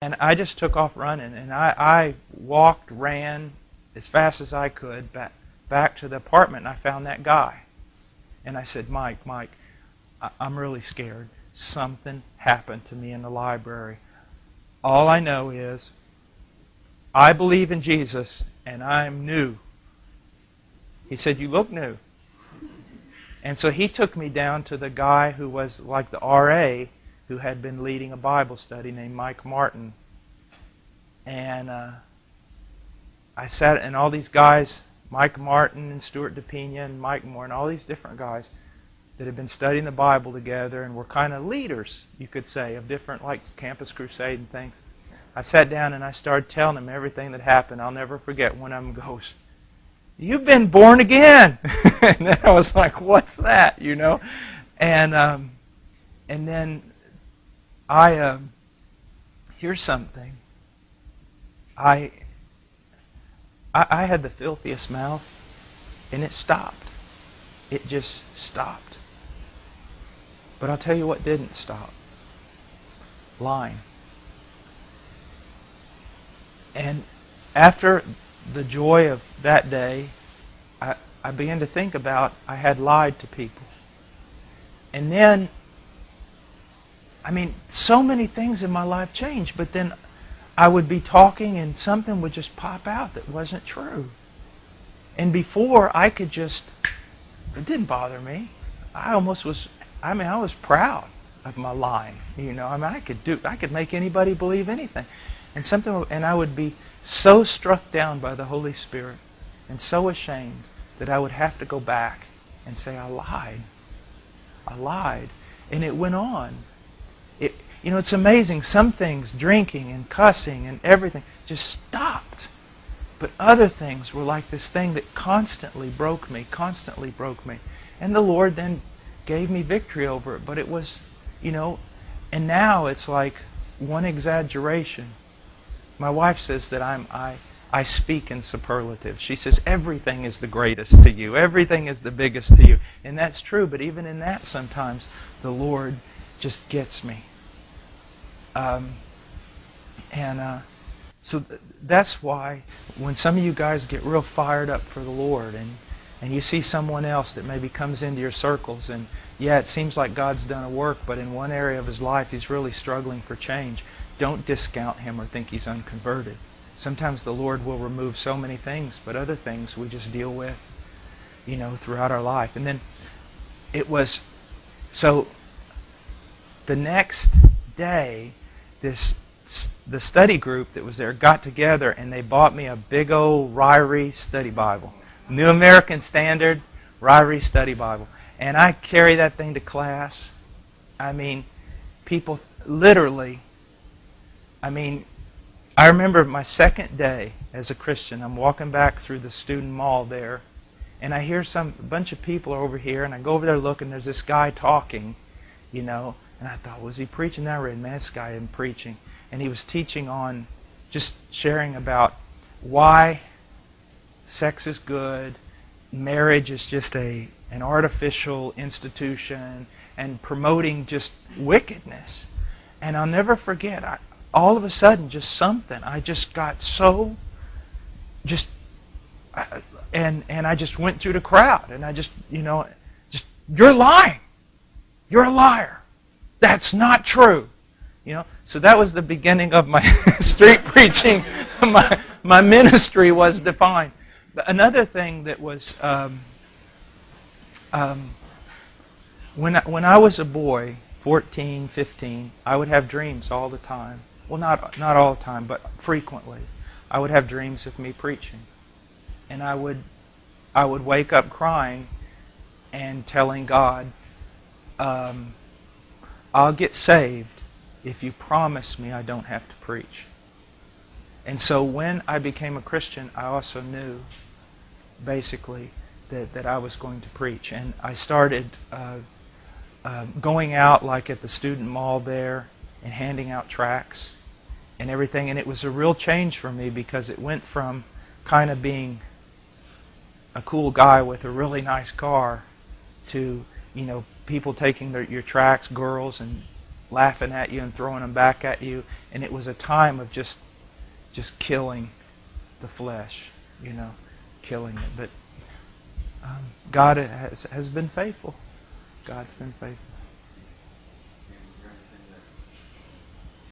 And I just took off running, and I walked, ran as fast as I could back to the apartment, and I found that guy. And I said, Mike, I'm really scared. Something happened to me in the library. All I know is I believe in Jesus, and I'm new. He said, you look new. And so he took me down to the guy who was like the RA who had been leading a Bible study named Mike Martin. And I sat, and all these guys, Mike Martin and Stuart DePina and Mike Moore and all these different guys that had been studying the Bible together and were kind of leaders, you could say, of different, like Campus Crusade and things. I sat down and I started telling them everything that happened. I'll never forget one of them goes, you've been born again. And then I was like, what's that, you know? And then here's something. I had the filthiest mouth, and it stopped. It just stopped. But I'll tell you what didn't stop. Lying. And after the joy of that day, I began to think about I had lied to people. And then, so many things in my life changed, but then I would be talking and something would just pop out that wasn't true. And before, I could just, it didn't bother me. I was proud of my lying. You know, I could make anybody believe anything. And I would be so struck down by the Holy Spirit and so ashamed that I would have to go back and say, I lied. I lied. And it went on. It's amazing. Some things, drinking and cussing and everything, just stopped. But other things were like this thing that constantly broke me. And the Lord then gave me victory over it. But it was, and now it's like one exaggeration. My wife says that I speak in superlative. She says everything is the greatest to you. Everything is the biggest to you. And that's true, but even in that sometimes the Lord just gets me. So that's why when some of you guys get real fired up for the Lord and you see someone else that maybe comes into your circles and it seems like God's done a work, but in one area of his life he's really struggling for change, don't discount him or think he's unconverted. Sometimes the Lord will remove so many things, but other things we just deal with, throughout our life. And then so the next day, the study group that was there got together and they bought me a big old Ryrie study Bible. New American Standard Ryrie study Bible. And I carry that thing to class. People literally, I remember my second day as a Christian. I'm walking back through the student mall there, and I hear a bunch of people over here, and I go over there looking. There's this guy talking, and I thought, was he preaching that? I read, man, this guy isn't preaching. And he was teaching on, just sharing about why sex is good, marriage is just an artificial institution, and promoting just wickedness. And I'll never forget, all of a sudden, just something. I just got so, and I just went through the crowd, and I just, you're lying. You're a liar. That's not true. So that was the beginning of my street preaching. My ministry was defined. But another thing that was, when I was a boy, 14, 15, I would have dreams all the time. Well, not all the time, but frequently. I would have dreams of me preaching. And I would wake up crying and telling God, I'll get saved if you promise me I don't have to preach. And so when I became a Christian, I also knew, basically, that I was going to preach. And I started going out, like at the student mall there, and handing out tracts and everything. And it was a real change for me because it went from kind of being a cool guy with a really nice car to, people taking your tracts, girls, and laughing at you and throwing them back at you. And it was a time of just killing the flesh, killing it. But God has been faithful. God's been faithful.